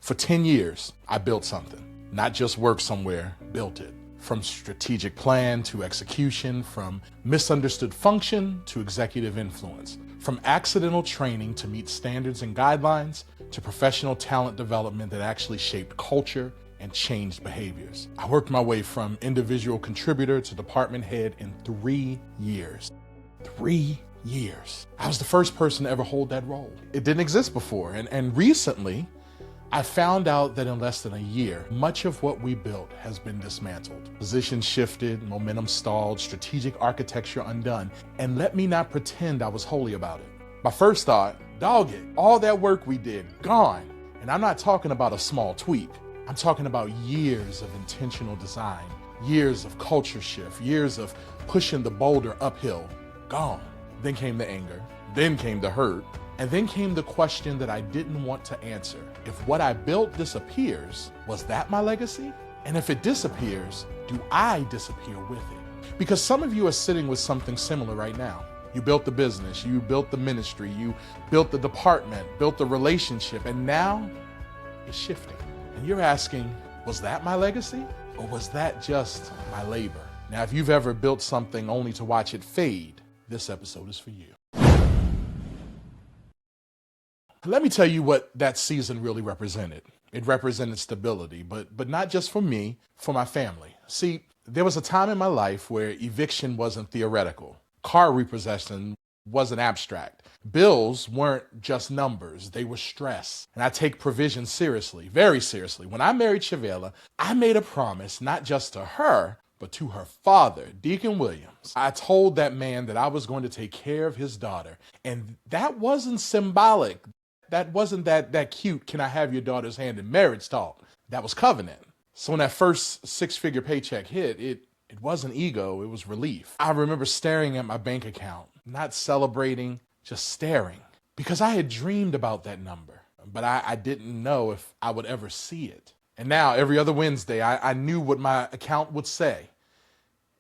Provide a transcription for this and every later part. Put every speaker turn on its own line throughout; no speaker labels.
For 10 years, I built something, not just worked somewhere, built it. From strategic plan to execution, from misunderstood function to executive influence, from accidental training to meet standards and guidelines, to professional talent development that actually shaped culture and changed behaviors. I worked my way from individual contributor to department head in 3 years. 3 years. I was the first person to ever hold that role. It didn't exist before. And recently, I found out that in less than a year, much of what we built has been dismantled. Positions shifted, momentum stalled, strategic architecture undone. And let me not pretend I was holy about it. My first thought, dog it, all that work we did, gone. And I'm not talking about a small tweak. I'm talking about years of intentional design, years of culture shift, years of pushing the boulder uphill, gone. Then came the anger, then came the hurt, and then came the question that I didn't want to answer. If what I built disappears, was that my legacy? And if it disappears, do I disappear with it? Because some of you are sitting with something similar right now. You built the business, you built the ministry, you built the department, built the relationship, and now it's shifting. And you're asking, was that my legacy? Or was that just my labor? Now, if you've ever built something only to watch it fade, this episode is for you. Let me tell you what that season really represented. It represented stability, but not just for me, for my family. See, there was a time in my life where eviction wasn't theoretical. Car repossession wasn't abstract. Bills weren't just numbers, they were stress. And I take provision seriously, very seriously. When I married Shavela, I made a promise not just to her, but to her father, Deacon Williams. I told that man that I was going to take care of his daughter. And that wasn't symbolic. That wasn't that cute, can I have your daughter's hand in marriage talk. That was covenant. So when that first six-figure paycheck hit, it wasn't ego, it was relief. I remember staring at my bank account, not celebrating, just staring. Because I had dreamed about that number, but I didn't know if I would ever see it. And now every other Wednesday, I knew what my account would say.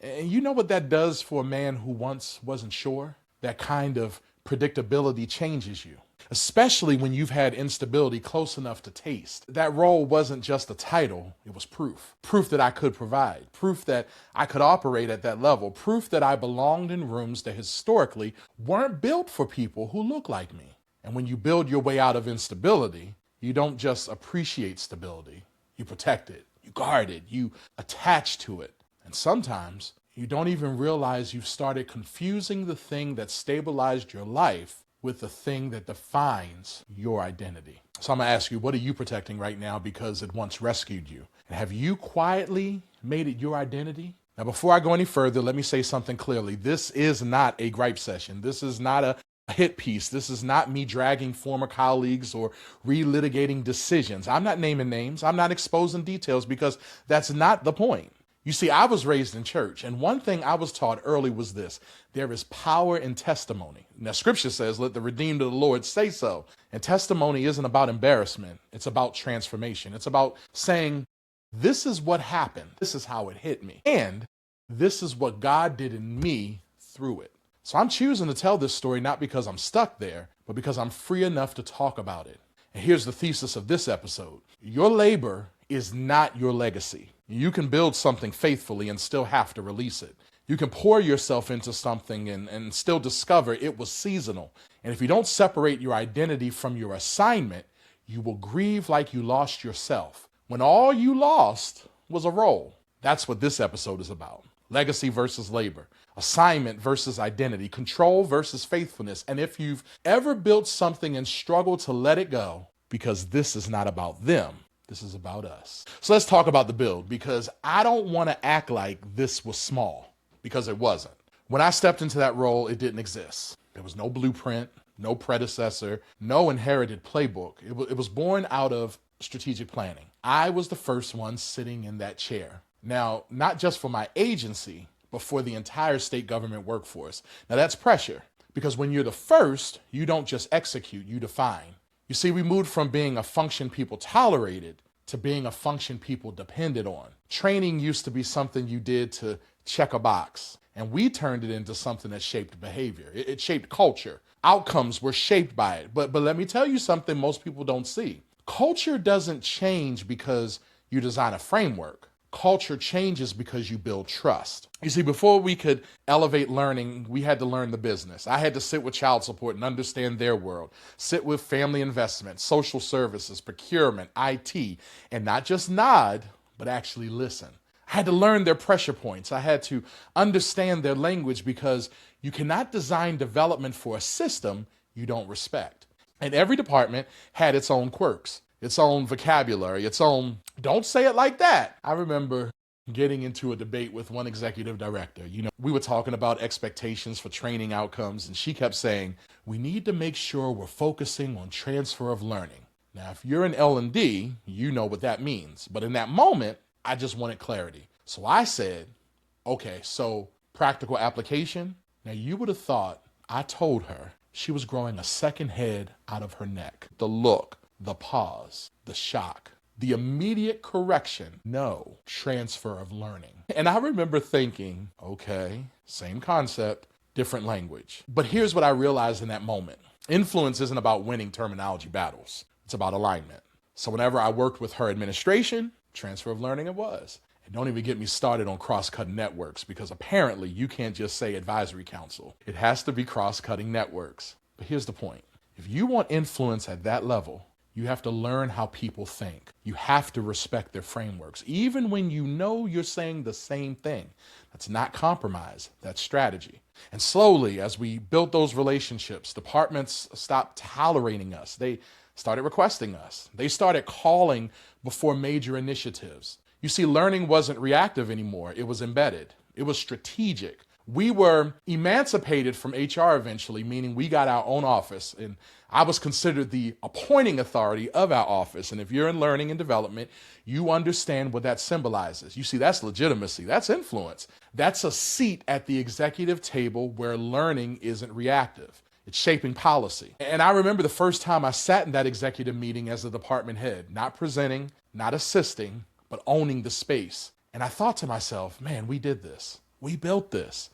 And you know what that does for a man who once wasn't sure? That kind of predictability changes you, especially when you've had instability close enough to taste. That role wasn't just a title, it was proof. Proof that I could provide, proof that I could operate at that level, proof that I belonged in rooms that historically weren't built for people who look like me. And when you build your way out of instability, you don't just appreciate stability, you protect it, you guard it, you attach to it. And sometimes you don't even realize you've started confusing the thing that stabilized your life with the thing that defines your identity. So I'm gonna ask you, what are you protecting right now because it once rescued you? And have you quietly made it your identity? Now, before I go any further, let me say something clearly. This is not a gripe session. This is not a hit piece. This is not me dragging former colleagues or relitigating decisions. I'm not naming names. I'm not exposing details because that's not the point. You see, I was raised in church, and one thing I was taught early was this: there is power in testimony. Now, scripture says, let the redeemed of the Lord say so. And testimony isn't about embarrassment. It's about transformation. It's about saying, this is what happened. This is how it hit me. And this is what God did in me through it. So I'm choosing to tell this story not because I'm stuck there, but because I'm free enough to talk about it. And here's the thesis of this episode. Your labor is not your legacy. You can build something faithfully and still have to release it. You can pour yourself into something and still discover it was seasonal. And if you don't separate your identity from your assignment, you will grieve like you lost yourself, when all you lost was a role. That's what this episode is about. Legacy versus labor, assignment versus identity, control versus faithfulness. And if you've ever built something and struggled to let it go, because this is not about them, this is about us. So let's talk about the build, because I don't want to act like this was small, because it wasn't. When I stepped into that role, it didn't exist. There was no blueprint, no predecessor, no inherited playbook. It was born out of strategic planning. I was the first one sitting in that chair. Now, not just for my agency, but for the entire state government workforce. Now, that's pressure, because when you're the first, you don't just execute, you define. You see, we moved from being a function people tolerated to being a function people depended on. Training used to be something you did to check a box, and we turned it into something that shaped behavior. It shaped culture. Outcomes were shaped by it. But let me tell you something most people don't see. Culture doesn't change because you design a framework. Culture changes because you build trust. You see, before we could elevate learning, we had to learn the business. I had to sit with child support and understand their world, sit with family investment, social services, procurement, IT, and not just nod, but actually listen. I had to learn their pressure points. I had to understand their language because you cannot design development for a system you don't respect. And every department had its own quirks, its own vocabulary, its own, don't say it like that. I remember getting into a debate with one executive director. We were talking about expectations for training outcomes, and she kept saying, we need to make sure we're focusing on transfer of learning. Now, if you're in L&D, you know what that means. But in that moment, I just wanted clarity. So I said, okay, so practical application. Now, you would have thought I told her she was growing a second head out of her neck. The look, the pause, the shock, the immediate correction, no transfer of learning. And I remember thinking, okay, same concept, different language. But here's what I realized in that moment. Influence isn't about winning terminology battles. It's about alignment. So whenever I worked with her administration, transfer of learning it was. And don't even get me started on cross-cutting networks, because apparently you can't just say advisory council. It has to be cross-cutting networks. But here's the point. If you want influence at that level, you have to learn how people think. You have to respect their frameworks, even when you know you're saying the same thing. That's not compromise, that's strategy. And slowly, as we built those relationships, departments stopped tolerating us. They started requesting us. They started calling before major initiatives. You see, learning wasn't reactive anymore. It was embedded. It was strategic. We were emancipated from HR eventually, meaning we got our own office, and I was considered the appointing authority of our office. And if you're in learning and development, you understand what that symbolizes. You see, that's legitimacy. That's influence. That's a seat at the executive table where learning isn't reactive. It's shaping policy. And I remember the first time I sat in that executive meeting as a department head, not presenting, not assisting, but owning the space. And I thought to myself, man, we did this. We built this.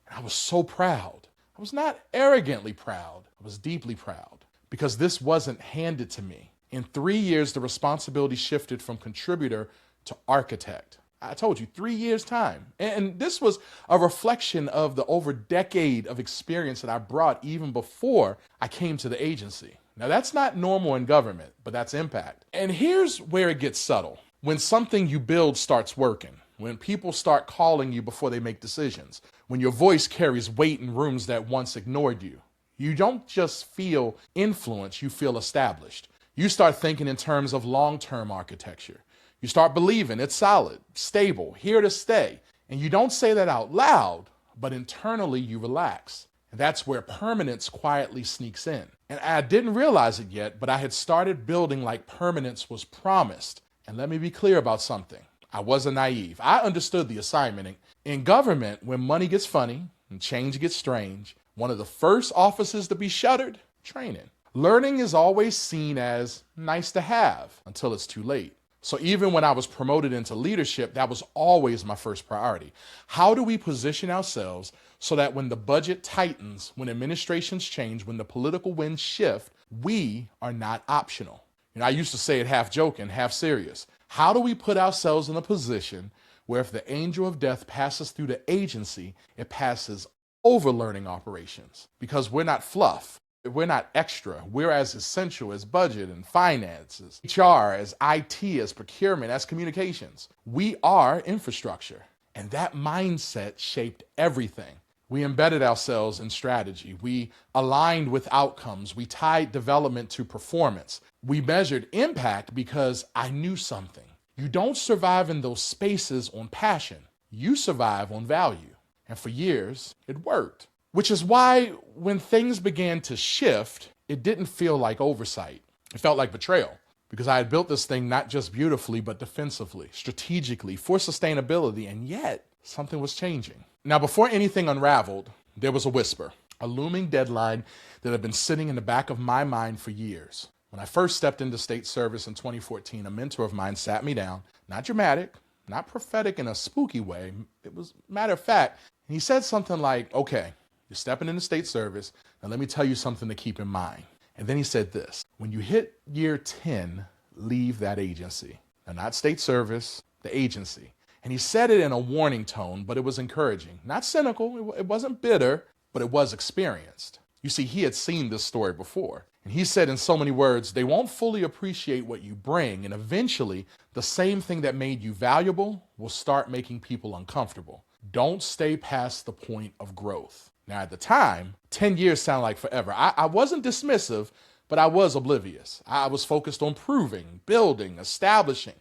And I was so proud. I was not arrogantly proud. I was deeply proud, because this wasn't handed to me. In 3 years, the responsibility shifted from contributor to architect. I told you, 3 years' time. And this was a reflection of the over decade of experience that I brought even before I came to the agency. Now, that's not normal in government, but that's impact. And here's where it gets subtle. When something you build starts working, when people start calling you before they make decisions, when your voice carries weight in rooms that once ignored you, you don't just feel influence, you feel established. You start thinking in terms of long-term architecture. You start believing it's solid, stable, here to stay. And you don't say that out loud, but internally you relax. And that's where permanence quietly sneaks in. And I didn't realize it yet, but I had started building like permanence was promised. And let me be clear about something. I wasn't naive. I understood the assignment. In government, when money gets funny and change gets strange, one of the first offices to be shuttered, training. Learning is always seen as nice to have until it's too late. So even when I was promoted into leadership, that was always my first priority. How do we position ourselves so that when the budget tightens, when administrations change, when the political winds shift, we are not optional? I used to say it half joking, half serious. How do we put ourselves in a position where if the angel of death passes through the agency, it passes over learning operations? Because we're not fluff. We're not extra. We're as essential as budget and finances, HR, as IT, as procurement, as communications. We are infrastructure. And that mindset shaped everything. We embedded ourselves in strategy. We aligned with outcomes. We tied development to performance. We measured impact because I knew something. You don't survive in those spaces on passion. You survive on value. And for years, it worked. Which is why when things began to shift, it didn't feel like oversight. It felt like betrayal. Because I had built this thing not just beautifully, but defensively, strategically, for sustainability. And yet, something was changing. Now, before anything unraveled, there was a whisper, a looming deadline that had been sitting in the back of my mind for years. When I first stepped into state service in 2014, a mentor of mine sat me down, not dramatic, not prophetic in a spooky way. It was matter of fact. And he said something like, okay, you're stepping into state service. Now let me tell you something to keep in mind. And then he said this, when you hit year 10, leave that agency. Now, not state service, the agency. And he said it in a warning tone, but it was encouraging. Not cynical, it wasn't bitter, but it was experienced. You see, he had seen this story before. And he said in so many words, they won't fully appreciate what you bring. And eventually, the same thing that made you valuable will start making people uncomfortable. Don't stay past the point of growth. Now, at the time, 10 years sounded like forever. I wasn't dismissive, but I was oblivious. I was focused on proving, building, establishing.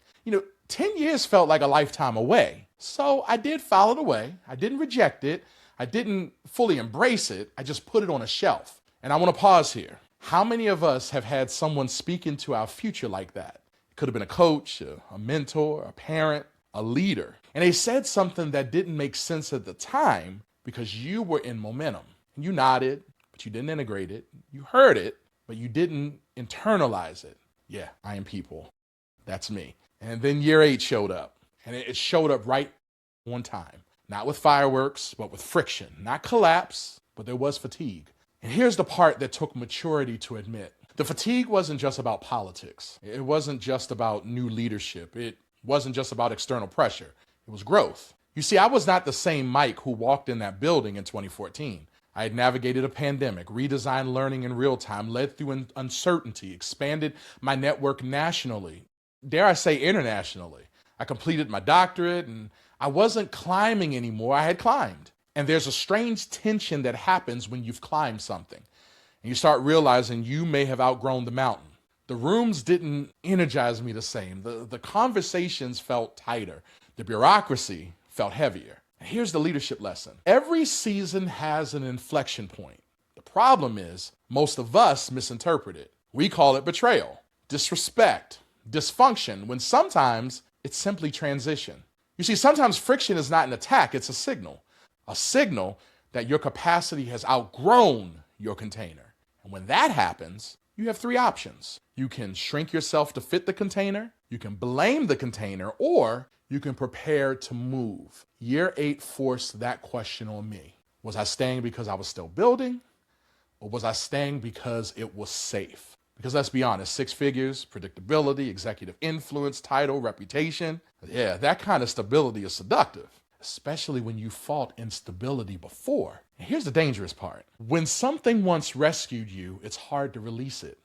10 years felt like a lifetime away. So I did file it away. I didn't reject it. I didn't fully embrace it. I just put it on a shelf. And I want to pause here. How many of us have had someone speak into our future like that? It could have been a coach, a mentor, a parent, a leader. And they said something that didn't make sense at the time because you were in momentum. And you nodded, but you didn't integrate it. You heard it, but you didn't internalize it. Yeah, I am people. That's me. And then year 8 showed up. And it showed up right on time. Not with fireworks, but with friction. Not collapse, but there was fatigue. And here's the part that took maturity to admit. The fatigue wasn't just about politics. It wasn't just about new leadership. It wasn't just about external pressure. It was growth. You see, I was not the same Mike who walked in that building in 2014. I had navigated a pandemic, redesigned learning in real time, led through uncertainty, expanded my network nationally, dare I say internationally. I completed my doctorate and I wasn't climbing anymore. I had climbed. And there's a strange tension that happens when you've climbed something. And you start realizing you may have outgrown the mountain. The rooms didn't energize me the same. The conversations felt tighter. The bureaucracy felt heavier. And here's the leadership lesson. Every season has an inflection point. The problem is most of us misinterpret it. We call it betrayal, disrespect, dysfunction, when sometimes it's simply transition. You see, sometimes friction is not an attack, it's a signal that your capacity has outgrown your container. And when that happens, you have 3 options. You can shrink yourself to fit the container, you can blame the container, or you can prepare to move. Year 8 forced that question on me. Was I staying because I was still building, or was I staying because it was safe? Because let's be honest, 6 figures, predictability, executive influence, title, reputation. Yeah, that kind of stability is seductive, especially when you fought instability before. And here's the dangerous part. When something once rescued you, it's hard to release it,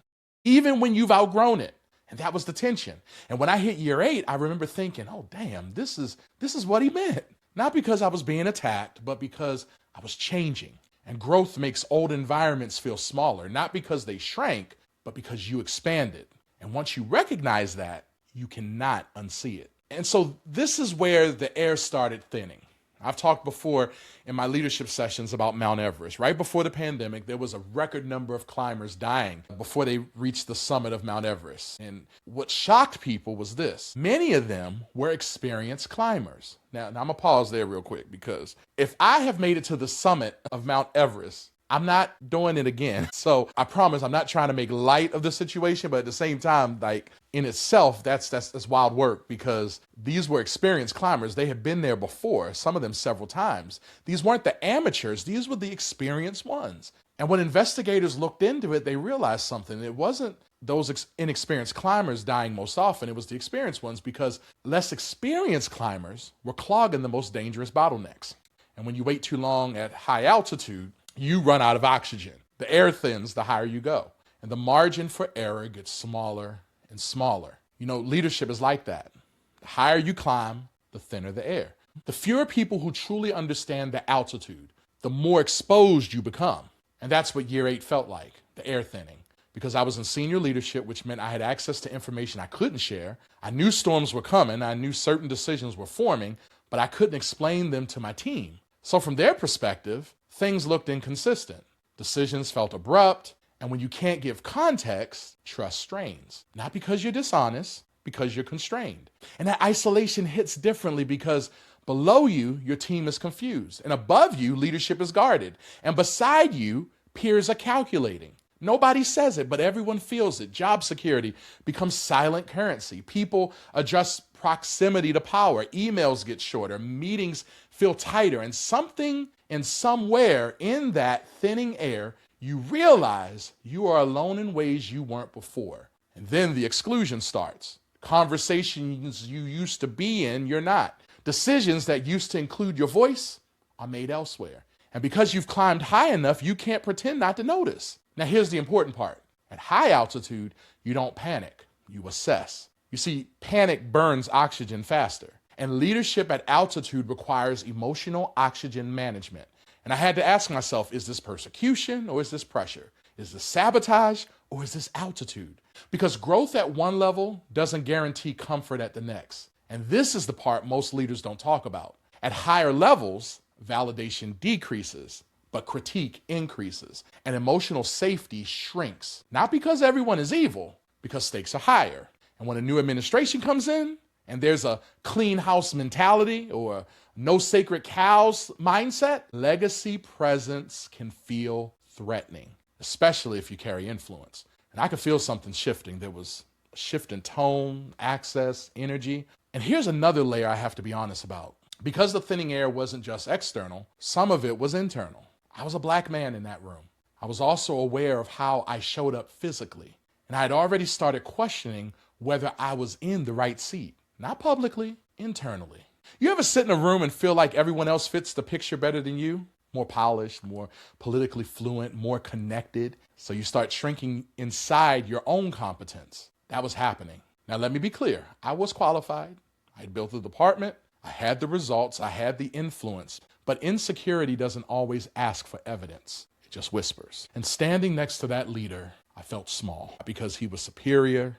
even when you've outgrown it. And that was the tension. And when I hit year 8, I remember thinking, oh, damn, this is what he meant. Not because I was being attacked, but because I was changing. And growth makes old environments feel smaller, not because they shrank, but because you expanded. And once you recognize that, you cannot unsee it. And so this is where the air started thinning. I've talked before in my leadership sessions about Mount Everest. Right before the pandemic, there was a record number of climbers dying before they reached the summit of Mount Everest. And what shocked people was this. Many of them were experienced climbers. Now I'm going to pause there real quick, because if I have made it to the summit of Mount Everest, I'm not doing it again. So I promise I'm not trying to make light of the situation, but at the same time, like in itself, that's wild work, because these were experienced climbers. They had been there before, some of them several times. These weren't the amateurs. These were the experienced ones. And when investigators looked into it, they realized something. It wasn't those inexperienced climbers dying most often. It was the experienced ones, because less experienced climbers were clogging the most dangerous bottlenecks. And when you wait too long at high altitude, you run out of oxygen. The air thins the higher you go. And the margin for error gets smaller and smaller. Leadership is like that. The higher you climb, the thinner the air. The fewer people who truly understand the altitude, the more exposed you become. And that's what year 8 felt like, the air thinning. Because I was in senior leadership, which meant I had access to information I couldn't share. I knew storms were coming. I knew certain decisions were forming, but I couldn't explain them to my team. So from their perspective, things looked inconsistent. Decisions felt abrupt. And when you can't give context, trust strains. Not because you're dishonest, because you're constrained. And that isolation hits differently, because below you, your team is confused. And above you, leadership is guarded. And beside you, peers are calculating. Nobody says it, but everyone feels it. Job security becomes silent currency. People adjust proximity to power. Emails get shorter. Meetings feel tighter. And something and somewhere in that thinning air, you realize you are alone in ways you weren't before. And then the exclusion starts. Conversations you used to be in, you're not. Decisions that used to include your voice are made elsewhere. And because you've climbed high enough, you can't pretend not to notice. Now, here's the important part. At high altitude, you don't panic, you assess. You see, panic burns oxygen faster. And leadership at altitude requires emotional oxygen management. And I had to ask myself, is this persecution or is this pressure? Is this sabotage or is this altitude? Because growth at one level doesn't guarantee comfort at the next. And this is the part most leaders don't talk about. At higher levels, validation decreases, but critique increases. And emotional safety shrinks. Not because everyone is evil, because stakes are higher. And when a new administration comes in, and there's a clean house mentality or a no sacred cows mindset, legacy presence can feel threatening, especially if you carry influence. And I could feel something shifting. There was a shift in tone, access, energy. And here's another layer I have to be honest about. Because the thinning air wasn't just external, some of it was internal. I was a black man in that room. I was also aware of how I showed up physically. And I had already started questioning whether I was in the right seat. Not publicly, internally. You ever sit in a room and feel like everyone else fits the picture better than you? More polished, more politically fluent, more connected. So you start shrinking inside your own competence. That was happening. Now let me be clear. I was qualified. I had built the department. I had the results. I had the influence. But insecurity doesn't always ask for evidence. It just whispers. And standing next to that leader, I felt small because he was superior.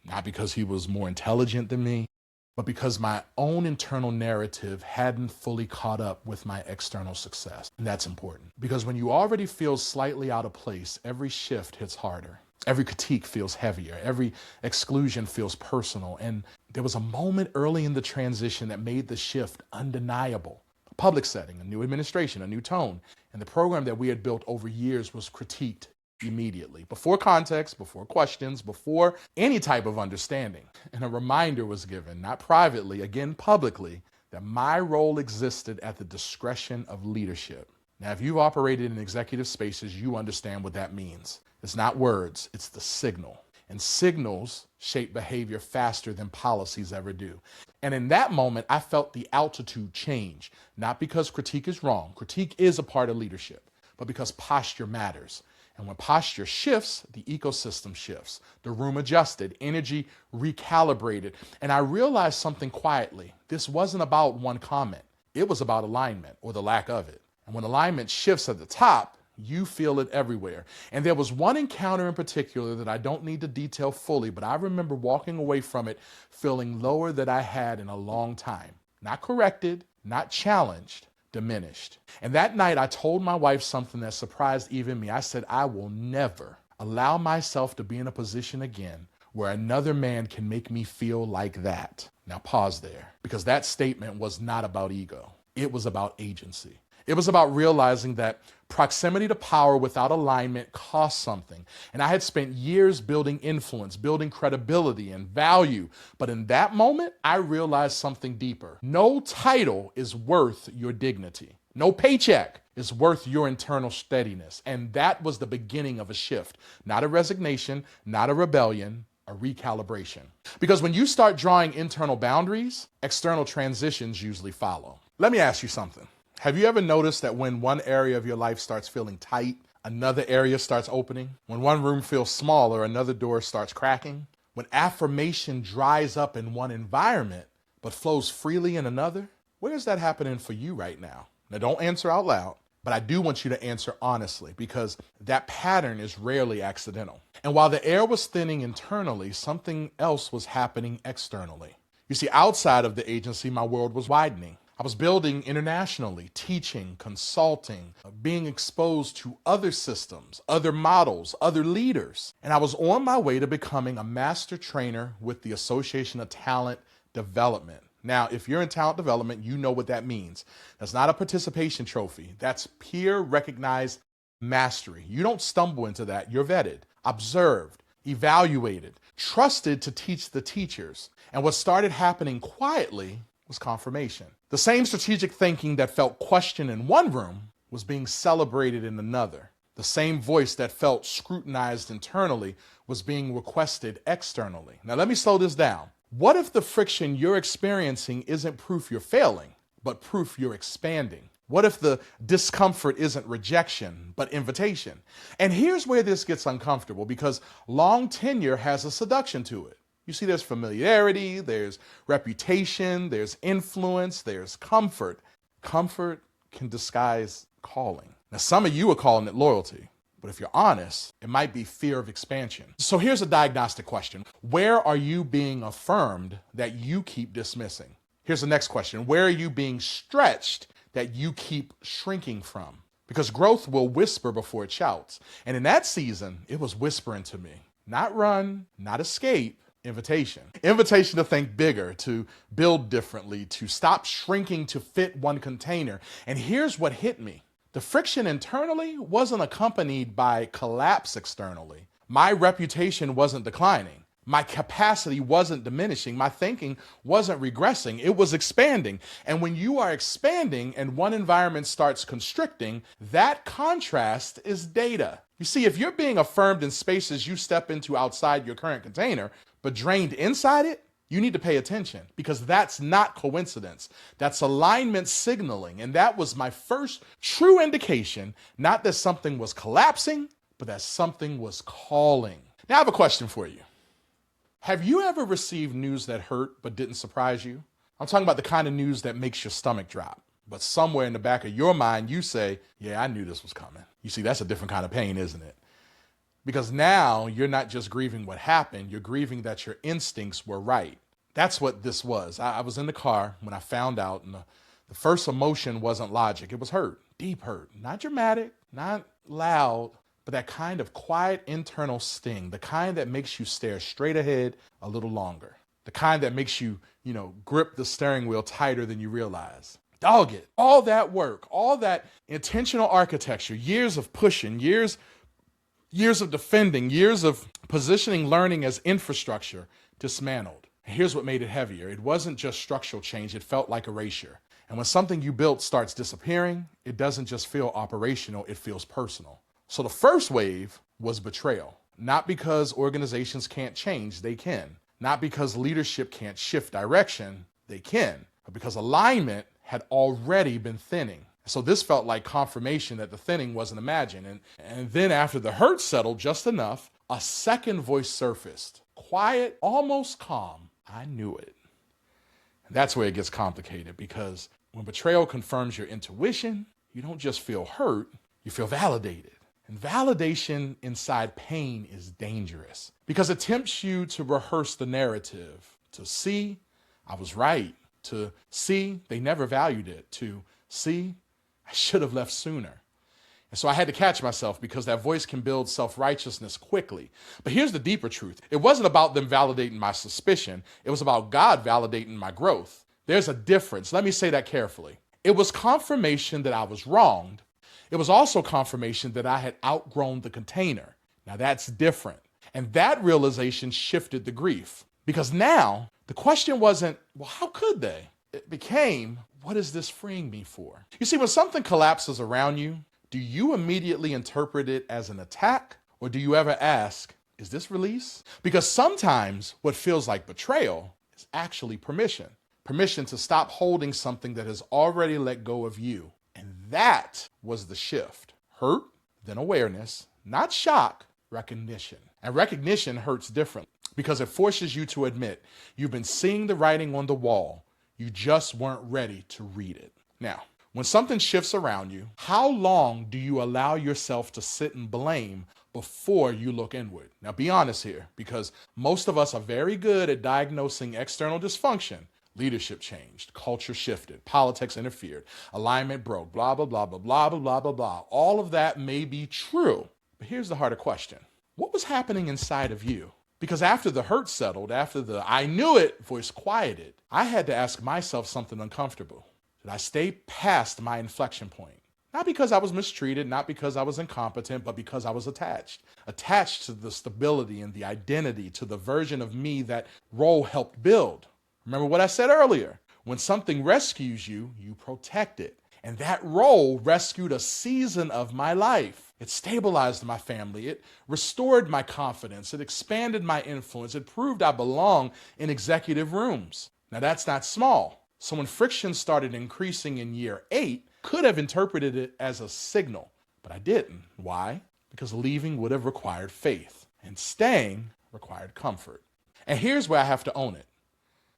Not because he was more intelligent than me, but because my own internal narrative hadn't fully caught up with my external success. And that's important because when you already feel slightly out of place, every shift hits harder. Every critique feels heavier. Every exclusion feels personal. And there was a moment early in the transition that made the shift undeniable. A public setting, a new administration, a new tone. And the program that we had built over years was critiqued immediately, before context, before questions, before any type of understanding. And a reminder was given, not privately, again publicly, that my role existed at the discretion of leadership. Now, if you've operated in executive spaces, you understand what that means. It's not words, it's the signal. And signals shape behavior faster than policies ever do. And in that moment, I felt the altitude change, not because critique is wrong. Critique is a part of leadership, but because posture matters. And when posture shifts, the ecosystem shifts. The room adjusted, energy recalibrated. And I realized something quietly. This wasn't about one comment. It was about alignment or the lack of it. And when alignment shifts at the top, you feel it everywhere. And there was one encounter in particular that I don't need to detail fully, but I remember walking away from it feeling lower than I had in a long time. Not corrected, not challenged, diminished. And that night I told my wife something that surprised even me. I said, I will never allow myself to be in a position again where another man can make me feel like that. Now pause there, because that statement was not about ego. It was about agency. It was about realizing that proximity to power without alignment costs something. And I had spent years building influence, building credibility and value. But in that moment, I realized something deeper. No title is worth your dignity. No paycheck is worth your internal steadiness. And that was the beginning of a shift, not a resignation, not a rebellion, a recalibration. Because when you start drawing internal boundaries, external transitions usually follow. Let me ask you something. Have you ever noticed that when one area of your life starts feeling tight, another area starts opening? When one room feels smaller, another door starts cracking? When affirmation dries up in one environment, but flows freely in another? Where is that happening for you right now? Now, don't answer out loud, but I do want you to answer honestly, because that pattern is rarely accidental. And while the air was thinning internally, something else was happening externally. You see, outside of the agency, my world was widening. I was building internationally, teaching, consulting, being exposed to other systems, other models, other leaders. And I was on my way to becoming a master trainer with the Association of Talent Development. Now, if you're in talent development, you know what that means. That's not a participation trophy. That's peer recognized mastery. You don't stumble into that. You're vetted, observed, evaluated, trusted to teach the teachers. And what started happening quietly was confirmation. The same strategic thinking that felt questioned in one room was being celebrated in another. The same voice that felt scrutinized internally was being requested externally. Now, let me slow this down. What if the friction you're experiencing isn't proof you're failing, but proof you're expanding? What if the discomfort isn't rejection, but invitation? And here's where this gets uncomfortable, because long tenure has a seduction to it. You see, there's familiarity, there's reputation, there's influence, there's comfort. Comfort can disguise calling. Now, some of you are calling it loyalty, but if you're honest, it might be fear of expansion. So here's a diagnostic question. Where are you being affirmed that you keep dismissing? Here's the next question. Where are you being stretched that you keep shrinking from? Because growth will whisper before it shouts. And in that season, it was whispering to me. Not run, not escape, invitation. Invitation to think bigger, to build differently, to stop shrinking to fit one container. And here's what hit me. The friction internally wasn't accompanied by collapse externally. My reputation wasn't declining. My capacity wasn't diminishing. My thinking wasn't regressing. It was expanding. And when you are expanding and one environment starts constricting, that contrast is data. You see, if you're being affirmed in spaces you step into outside your current container, but drained inside it, you need to pay attention, because that's not coincidence. That's alignment signaling. And that was my first true indication, not that something was collapsing, but that something was calling. Now I have a question for you. Have you ever received news that hurt but didn't surprise you? I'm talking about the kind of news that makes your stomach drop. But somewhere in the back of your mind, you say, yeah, I knew this was coming. You see, that's a different kind of pain, isn't it? Because now you're not just grieving what happened, you're grieving that your instincts were right. That's what this was. I was in the car when I found out, and the first emotion wasn't logic. It was hurt, deep hurt, not dramatic, not loud, but that kind of quiet internal sting, the kind that makes you stare straight ahead a little longer, the kind that makes you, grip the steering wheel tighter than you realize. Dog it. All that work, all that intentional architecture, years of pushing, years of defending, years of positioning learning as infrastructure, dismantled. And here's what made it heavier. It wasn't just structural change. It felt like erasure. And when something you built starts disappearing, it doesn't just feel operational, it feels personal. So the first wave was betrayal. Not because organizations can't change, they can. Not because leadership can't shift direction, they can. But because alignment had already been thinning. So this felt like confirmation that the thinning wasn't imagined. And then after the hurt settled just enough, a second voice surfaced. Quiet, almost calm. I knew it. And that's where it gets complicated, because when betrayal confirms your intuition, you don't just feel hurt, you feel validated. And validation inside pain is dangerous because it tempts you to rehearse the narrative, to see, I was right, to see, they never valued it, to see, I should have left sooner. And so I had to catch myself, because that voice can build self-righteousness quickly. But here's the deeper truth. It wasn't about them validating my suspicion. It was about God validating my growth. There's a difference. Let me say that carefully. It was confirmation that I was wronged. It was also confirmation that I had outgrown the container. Now that's different. And that realization shifted the grief, because now the question wasn't, well, how could they? It became, what is this freeing me for? You see, when something collapses around you, do you immediately interpret it as an attack, or do you ever ask, is this release? Because sometimes what feels like betrayal is actually permission. Permission to stop holding something that has already let go of you. And that was the shift. Hurt, then awareness, not shock, recognition. And recognition hurts differently because it forces you to admit you've been seeing the writing on the wall. You just weren't ready to read it. Now, when something shifts around you, how long do you allow yourself to sit and blame before you look inward? Now, be honest here, because most of us are very good at diagnosing external dysfunction. Leadership changed, culture shifted, politics interfered, alignment broke, blah, blah, blah, blah, blah, blah, blah, blah, blah. All of that may be true, but here's the harder question. What was happening inside of you? Because after the hurt settled, after the I knew it voice quieted, I had to ask myself something uncomfortable. Did I stay past my inflection point? Not because I was mistreated, not because I was incompetent, but because I was attached. Attached to the stability and the identity, to the version of me that role helped build. Remember what I said earlier. When something rescues you, you protect it. And that role rescued a season of my life. It stabilized my family. It restored my confidence. It expanded my influence. It proved I belong in executive rooms. Now that's not small. So when friction started increasing in year 8, could have interpreted it as a signal, but I didn't. Why? Because leaving would have required faith and staying required comfort. And here's where I have to own it.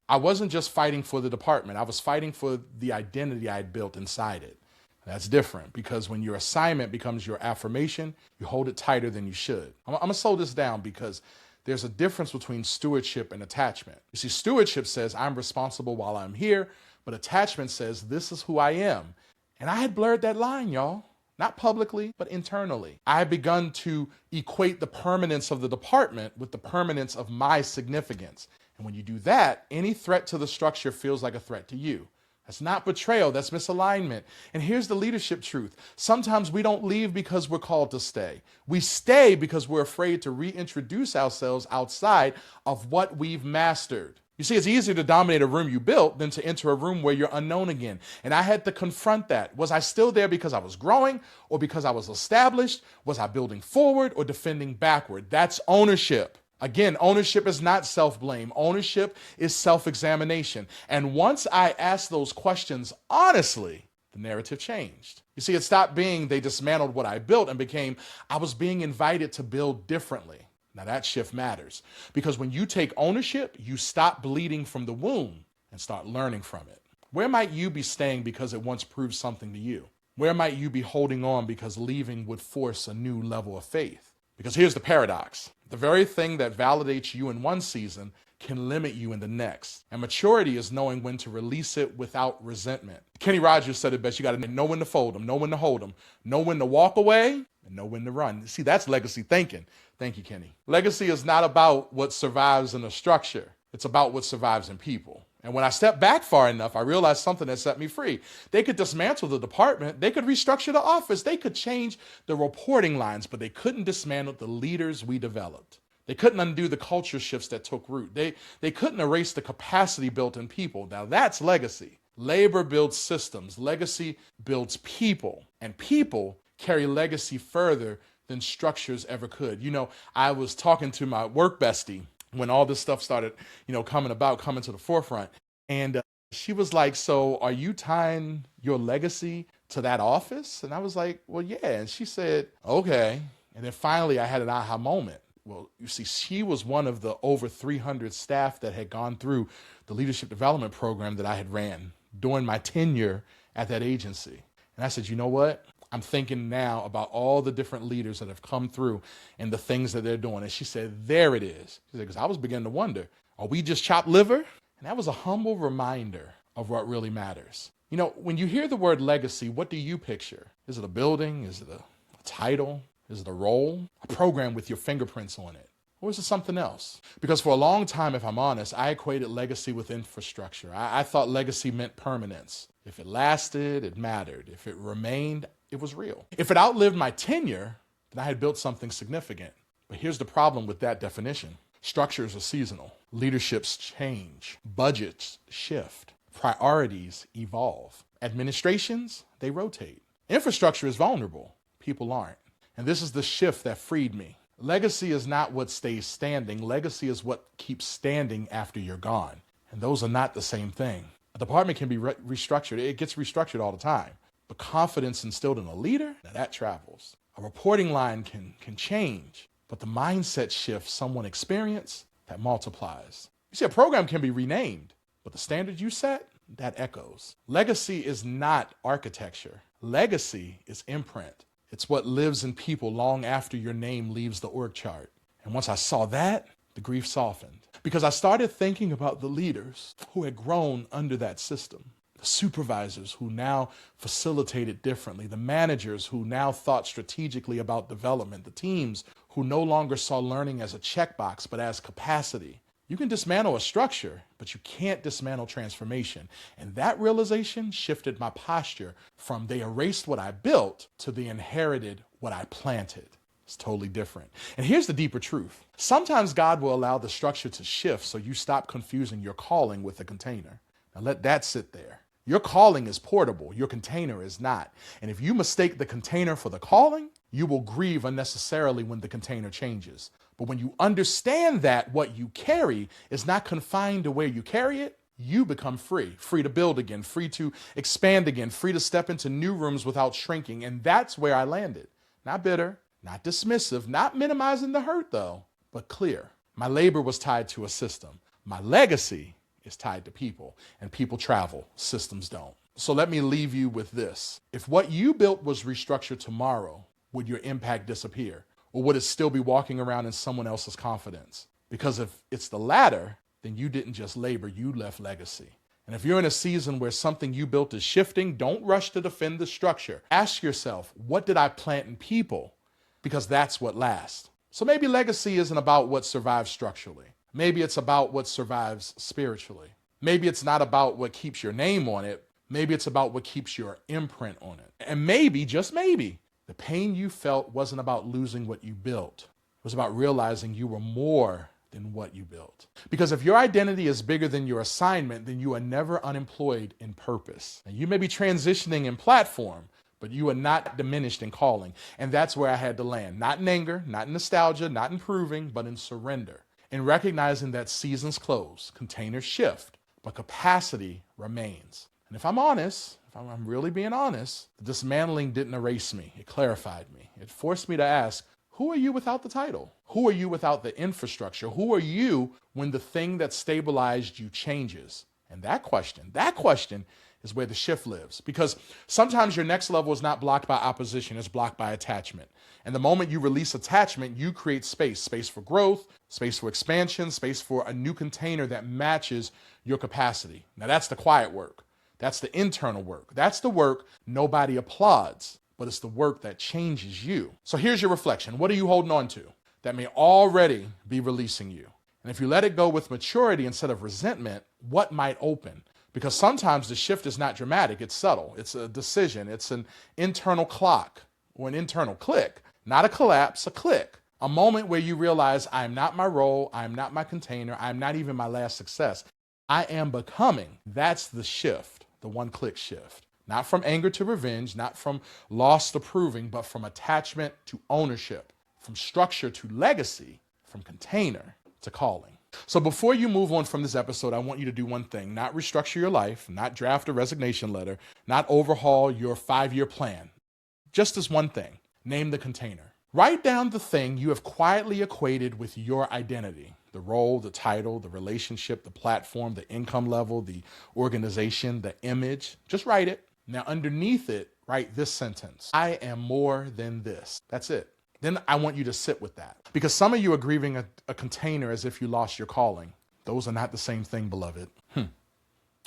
I wasn't just fighting for the department. I was fighting for the identity I had built inside it. That's different because when your assignment becomes your affirmation, you hold it tighter than you should. I'm going to slow this down because there's a difference between stewardship and attachment. You see, stewardship says I'm responsible while I'm here, but attachment says this is who I am. And I had blurred that line, y'all. Not publicly, but internally. I had begun to equate the permanence of the department with the permanence of my significance. And when you do that, any threat to the structure feels like a threat to you. That's not betrayal, that's misalignment. And here's the leadership truth. Sometimes we don't leave because we're called to stay. We stay because we're afraid to reintroduce ourselves outside of what we've mastered. You see, it's easier to dominate a room you built than to enter a room where you're unknown again. And I had to confront that. Was I still there because I was growing or because I was established? Was I building forward or defending backward? That's ownership. Again, ownership is not self-blame. Ownership is self-examination. And once I asked those questions honestly, the narrative changed. You see, it stopped being they dismantled what I built and became I was being invited to build differently. Now that shift matters because when you take ownership, you stop bleeding from the wound and start learning from it. Where might you be staying because it once proved something to you? Where might you be holding on because leaving would force a new level of faith? Because here's the paradox. The very thing that validates you in one season can limit you in the next. And maturity is knowing when to release it without resentment. Kenny Rogers said it best. You got to know when to fold them, know when to hold them, know when to walk away, and know when to run. See, that's legacy thinking. Thank you, Kenny. Legacy is not about what survives in a structure. It's about what survives in people. And when I stepped back far enough, I realized something that set me free. They could dismantle the department. They could restructure the office. They could change the reporting lines, but they couldn't dismantle the leaders we developed. They couldn't undo the culture shifts that took root. They couldn't erase the capacity built in people. Now that's legacy. Labor builds systems. Legacy builds people. And people carry legacy further than structures ever could. You know, I was talking to my work bestie when all this stuff started, coming to the forefront. And she was like, so are you tying your legacy to that office? And I was like, well, yeah. And she said, okay. And then finally I had an aha moment. Well, you see, she was one of the over 300 staff that had gone through the leadership development program that I had ran during my tenure at that agency. And I said, you know what? I'm thinking now about all the different leaders that have come through and the things that they're doing. And she said, there it is. She said, because I was beginning to wonder, are we just chopped liver? And that was a humble reminder of what really matters. You know, when you hear the word legacy, what do you picture? Is it a building? Is it a title? Is it a role? A program with your fingerprints on it? Or is it something else? Because for a long time, if I'm honest, I equated legacy with infrastructure. I thought legacy meant permanence. If it lasted, it mattered. If it remained, it was real. If it outlived my tenure, then I had built something significant. But here's the problem with that definition. Structures are seasonal. Leaderships change. Budgets shift. Priorities evolve. Administrations, they rotate. Infrastructure is vulnerable. People aren't. And this is the shift that freed me. Legacy is not what stays standing. Legacy is what keeps standing after you're gone. And those are not the same thing. A department can be restructured. It gets restructured all the time. But confidence instilled in a leader, now that travels. A reporting line can change, but the mindset shift someone experienced, that multiplies. You see, a program can be renamed, but the standard you set, that echoes. Legacy is not architecture. Legacy is imprint. It's what lives in people long after your name leaves the org chart. And once I saw that, the grief softened. Because I started thinking about the leaders who had grown under that system. The supervisors who now facilitated differently. The managers who now thought strategically about development. The teams who no longer saw learning as a checkbox, but as capacity. You can dismantle a structure, but you can't dismantle transformation. And that realization shifted my posture from they erased what I built to they inherited what I planted. It's totally different. And here's the deeper truth. Sometimes God will allow the structure to shift so you stop confusing your calling with the container. Now let that sit there. Your calling is portable. Your container is not. And if you mistake the container for the calling, you will grieve unnecessarily when the container changes. But when you understand that what you carry is not confined to where you carry it, you become free, free to build again, free to expand again, free to step into new rooms without shrinking. And that's where I landed. Not bitter, not dismissive, not minimizing the hurt though, but clear. My labor was tied to a system. My legacy is tied to people, and people travel, systems don't. So let me leave you with this. If what you built was restructured tomorrow, would your impact disappear? Or would it still be walking around in someone else's confidence? Because if it's the latter, then you didn't just labor, you left legacy. And if you're in a season where something you built is shifting, don't rush to defend the structure. Ask yourself, what did I plant in people? Because that's what lasts. So maybe legacy isn't about what survives structurally. Maybe it's about what survives spiritually. Maybe it's not about what keeps your name on it. Maybe it's about what keeps your imprint on it. And maybe, just maybe, the pain you felt wasn't about losing what you built. It was about realizing you were more than what you built. Because if your identity is bigger than your assignment, then you are never unemployed in purpose. And you may be transitioning in platform, but you are not diminished in calling. And that's where I had to land. Not in anger, not in nostalgia, not in proving, but in surrender. In recognizing that seasons close, containers shift, but capacity remains. And if I'm honest, if I'm really being honest, the dismantling didn't erase me. It clarified me. It forced me to ask, who are you without the title? Who are you without the infrastructure? Who are you when the thing that stabilized you changes? And that question is where the shift lives. Because sometimes your next level is not blocked by opposition, it's blocked by attachment. And the moment you release attachment, you create space for growth, space for expansion, space for a new container that matches your capacity. Now that's the quiet work. That's the internal work. That's the work nobody applauds, but it's the work that changes you. So here's your reflection. What are you holding on to that may already be releasing you? And if you let it go with maturity instead of resentment, what might open? Because sometimes the shift is not dramatic, it's subtle. It's a decision, it's an internal clock or an internal click, not a collapse, a click. A moment where you realize I am not my role, I am not my container, I am not even my last success. I am becoming. That's the shift, the one-click shift. Not from anger to revenge, not from loss to proving, but from attachment to ownership, from structure to legacy, from container to calling. So before you move on from this episode, I want you to do one thing: not restructure your life, not draft a resignation letter, not overhaul your 5-year plan. Just as one thing: name the container. Write down the thing you have quietly equated with your identity: the role, the title, the relationship, the platform, the income level, the organization, the image. Just write it. Now underneath it, write this sentence: I am more than this. That's it. Then I want you to sit with that. Because some of you are grieving a container as if you lost your calling. Those are not the same thing, beloved.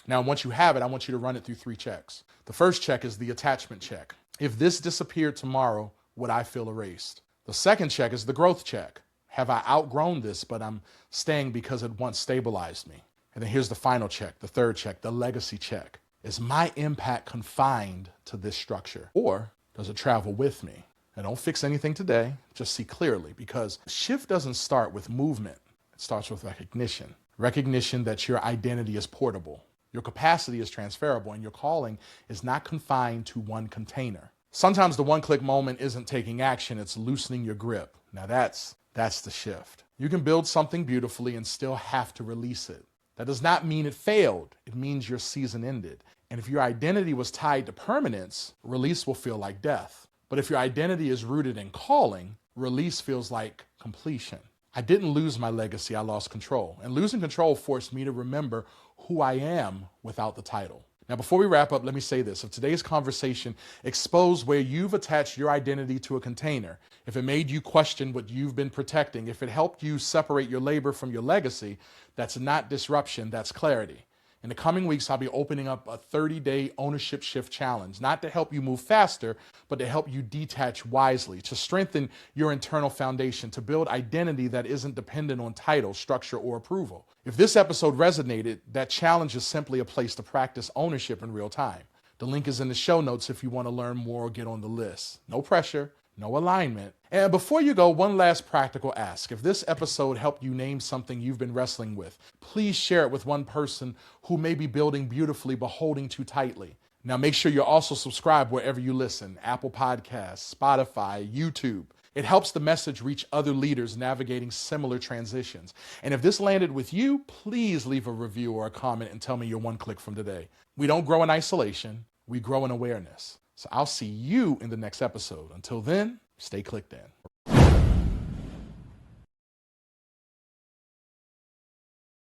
Now, once you have it, I want you to run it through 3 checks. The first check is the attachment check. If this disappeared tomorrow, would I feel erased? The second check is the growth check. Have I outgrown this, but I'm staying because it once stabilized me? And then here's the final check, the third check, the legacy check. Is my impact confined to this structure, or does it travel with me? And don't fix anything today, just see clearly, because shift doesn't start with movement. It starts with recognition. Recognition that your identity is portable, your capacity is transferable, and your calling is not confined to one container. Sometimes the one-click moment isn't taking action, it's loosening your grip. Now that's the shift. You can build something beautifully and still have to release it. That does not mean it failed. It means your season ended. And if your identity was tied to permanence, release will feel like death. But if your identity is rooted in calling, release feels like completion. I didn't lose my legacy, I lost control. And losing control forced me to remember who I am without the title. Now, before we wrap up, let me say this. If today's conversation exposed where you've attached your identity to a container, if it made you question what you've been protecting, if it helped you separate your labor from your legacy, that's not disruption, that's clarity. In the coming weeks, I'll be opening up a 30-day ownership shift challenge, not to help you move faster, but to help you detach wisely, to strengthen your internal foundation, to build identity that isn't dependent on title, structure, or approval. If this episode resonated, that challenge is simply a place to practice ownership in real time. The link is in the show notes if you want to learn more or get on the list. No pressure, no alignment. And before you go, one last practical ask. If this episode helped you name something you've been wrestling with, please share it with one person who may be building beautifully but holding too tightly. Now make sure you're also subscribed wherever you listen, Apple Podcasts, Spotify, YouTube. It helps the message reach other leaders navigating similar transitions. And if this landed with you, please leave a review or a comment and tell me your one click from today. We don't grow in isolation, we grow in awareness. So I'll see you in the next episode. Until then, stay clicked in.